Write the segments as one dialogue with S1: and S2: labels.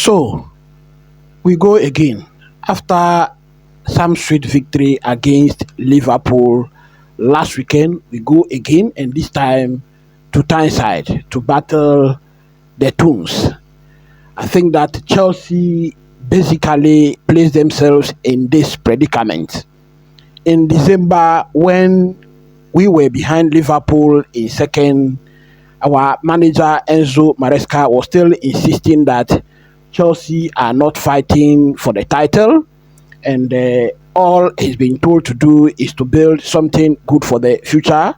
S1: So we go again after some sweet victory against Liverpool last weekend. We go again, and this time to Tyneside to battle the Toons. I think that Chelsea basically placed themselves in this predicament in December when we were behind Liverpool in second. Our manager Enzo Maresca was still insisting that Chelsea are not fighting for the title, and all he's been told to do is to build something good for the future.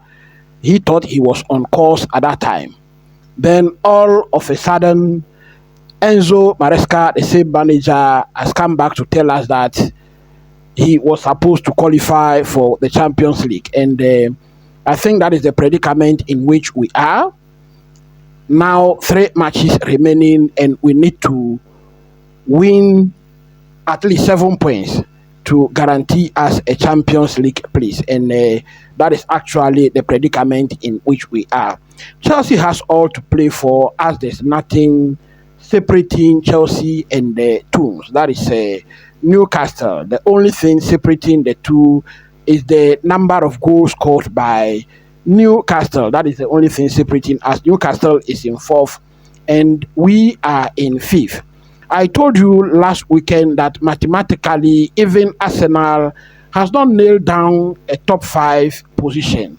S1: He thought he was on course at that time. Then all of a sudden, Enzo Maresca, the same manager, has come back to tell us that he was supposed to qualify for the Champions League. And I think that is the predicament in which we are. Now, 3 matches remaining, and we need to win at least 7 points to guarantee us a Champions League place. And that is actually the predicament in which we are. Chelsea has all to play for, as there's nothing separating Chelsea and the Toons. That is Newcastle. The only thing separating the two is the number of goals scored by Newcastle. That is the only thing separating us. Newcastle is in 4th and we are in 5th. I told you last weekend that mathematically even Arsenal has not nailed down a top 5 position.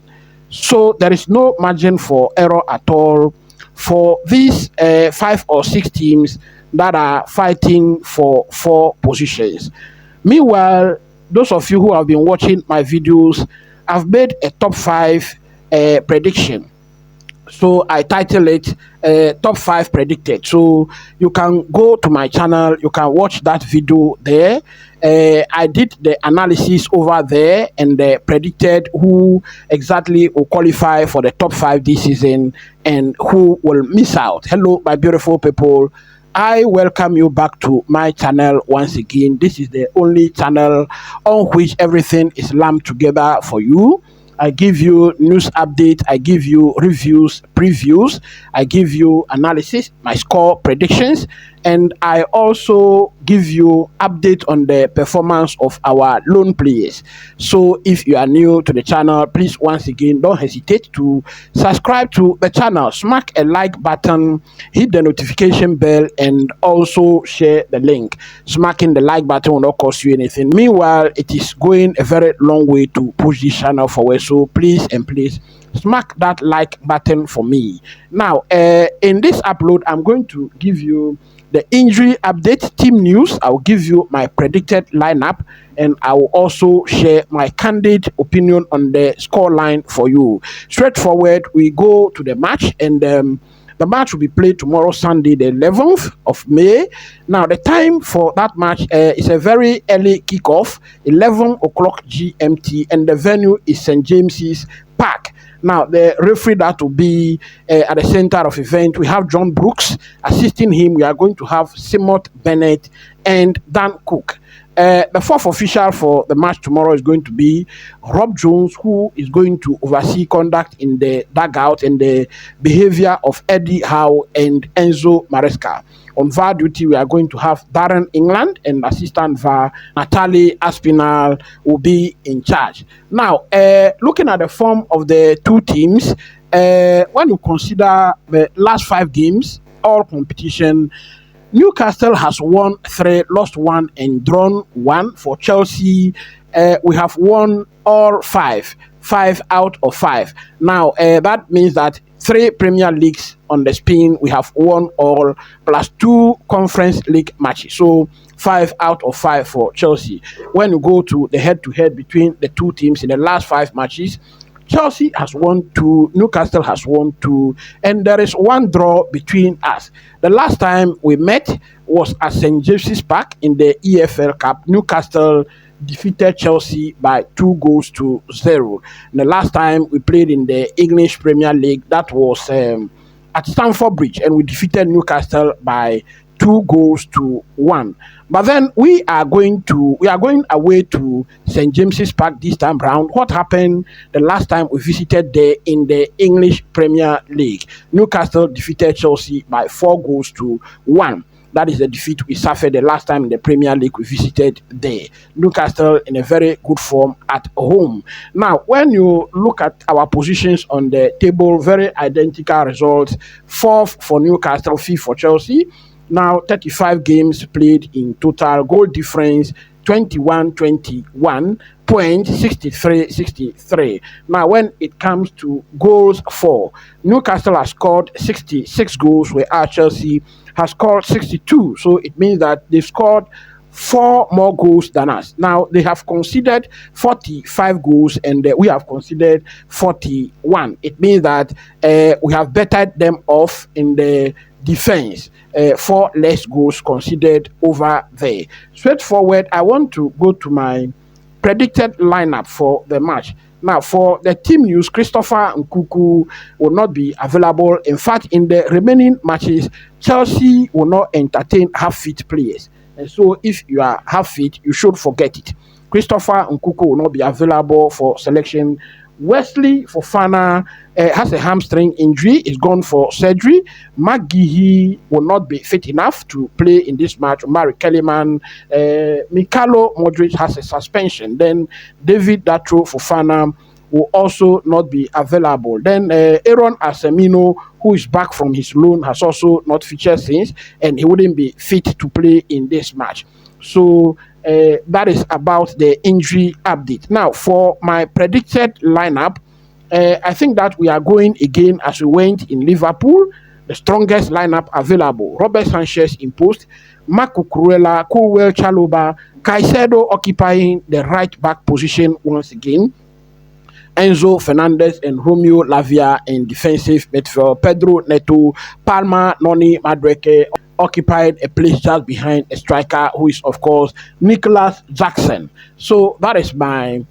S1: So there is no margin for error at all for these 5 or 6 teams that are fighting for 4 positions. Meanwhile, those of you who have been watching my videos, I've made a top 5 prediction. So I title it top 5 predicted. So you can go to my channel, you can watch that video there. I did the analysis over there and predicted who exactly will qualify for the top 5 this season and who will miss out. Hello, my beautiful people. I welcome you back to my channel once again. This is the only channel on which everything is lumped together for you. I give you news update, I give you reviews, previews, I give you analysis, my score predictions, and I also give you update on the performance of our loan players. So if you are new to the channel, please once again don't hesitate to subscribe to the channel, smack a like button, hit the notification bell, and also share the link. Smacking the like button will not cost you anything. Meanwhile, it is going a very long way to push this channel forward. So please smack that like button for me. Now, in this upload, I'm going to give you the injury update, team news. I'll give you my predicted lineup, and I will also share my candid opinion on the score line for you. Straightforward, we go to the match, and the match will be played tomorrow, Sunday, the 11th of May. Now, the time for that match is a very early kickoff, 11 o'clock GMT, and the venue is St. James's Park. Now, the referee that will be at the center of the event, we have John Brooks. Assisting him, we are going to have Simot Bennett and Dan Cook. The 4th official for the match tomorrow is going to be Rob Jones, who is going to oversee conduct in the dugout and the behavior of Eddie Howe and Enzo Maresca. On VAR duty, we are going to have Darren England, and assistant VAR Natalie Aspinall will be in charge. Now, looking at the form of the two teams, when you consider the last 5 games, all competition, Newcastle has won 3, lost 1, and drawn 1. For Chelsea, we have won all 5 out of 5. Now, that means that 3 Premier Leagues on the spin, we have won all, plus 2 Conference League matches. So 5 out of 5 for Chelsea. When you go to the head-to-head between the two teams in the last 5 matches, Chelsea has won 2, Newcastle has won 2, and there is 1 draw between us. The last time we met was at St. James's Park in the EFL Cup. Newcastle defeated Chelsea by 2-0. And the last time we played in the English Premier League, that was at Stamford Bridge, and we defeated Newcastle by 2-1. But then we are going away to St. James's Park this time round. What happened the last time we visited there in the English Premier League? Newcastle defeated Chelsea by 4-1. That is the defeat we suffered the last time in the Premier League we visited there. Newcastle in a very good form at home. Now, when you look at our positions on the table, very identical results. 4th for Newcastle, 5th for Chelsea. Now, 35 games played in total. Goal difference 21-21, point 63-63. Now, when it comes to goals for, Newcastle has scored 66 goals, whereas Chelsea has scored 62. So it means that they've scored 4 more goals than us. Now, they have conceded 45 goals and we have conceded 41. It means that we have bettered them off in the defense. 4 less goals conceded over there. Straightforward, I want to go to my predicted lineup for the match. Now, for the team news, Christopher Nkuku will not be available. In fact, in the remaining matches, Chelsea will not entertain half-fit players. And so, if you are half-fit, you should forget it. Christopher Nkuku will not be available for selection. Wesley Fofana has a hamstring injury, is gone for surgery. McGehee will not be fit enough to play in this match. Mari Kellyman, Mikalo Modric has a suspension. Then David Datro Fofana will also not be available. Then Aaron Asemino, who is back from his loan, has also not featured since, and he wouldn't be fit to play in this match. So that is about the injury update. Now, for my predicted lineup, I think that we are going again as we went in Liverpool. The strongest lineup available. Robert Sanchez in post, Marco Cucurella, Colwell Chaloba, Caicedo occupying the right back position once again. Enzo Fernandez and Romeo Lavia in defensive midfield. Pedro Neto, Palma, Noni, Madueke occupied a place just behind a striker who is, of course, Nicholas Jackson. So that is my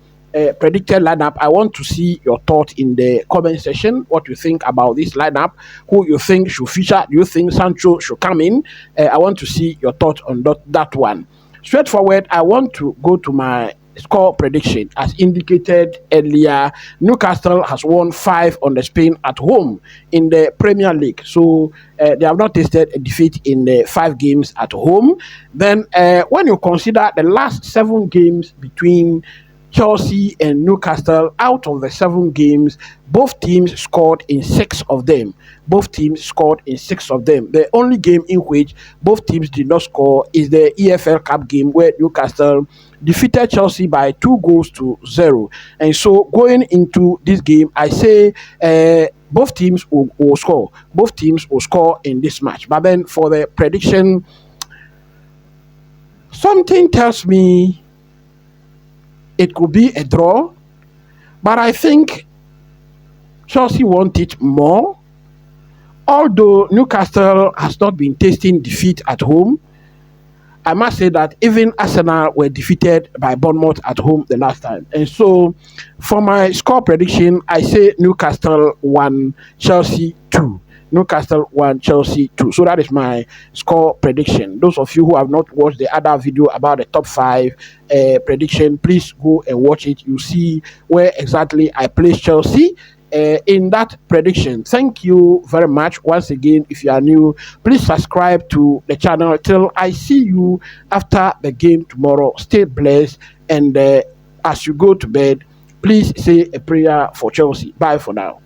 S1: predicted lineup. I want to see your thoughts in the comment section. What you think about this lineup? Who you think should feature? Do you think Sancho should come in? I want to see your thoughts on that one. Straightforward, I want to go to my score prediction. As indicated earlier, Newcastle has won 5 on the Spain at home in the Premier League. So they have not tasted a defeat in the 5 games at home. Then when you consider the last 7 games between Chelsea and Newcastle, out of the 7 games, both teams scored in 6 of them. The only game in which both teams did not score is the EFL Cup game where Newcastle defeated Chelsea by 2-0. And so going into this game, I say both teams will score. Both teams will score in this match. But then for the prediction, something tells me it could be a draw, but I think Chelsea want it more. Although Newcastle has not been tasting defeat at home, I must say that even Arsenal were defeated by Bournemouth at home the last time. And so for my score prediction, I say Newcastle 1, Chelsea 2. Newcastle 1, Chelsea 2. So that is my score prediction. Those of you who have not watched the other video about the top 5 prediction, please go and watch it. You see where exactly I place Chelsea in that prediction. Thank you very much. Once again, if you are new, please subscribe to the channel. Till I see you after the game tomorrow. Stay blessed, and as you go to bed, please say a prayer for Chelsea. Bye for now.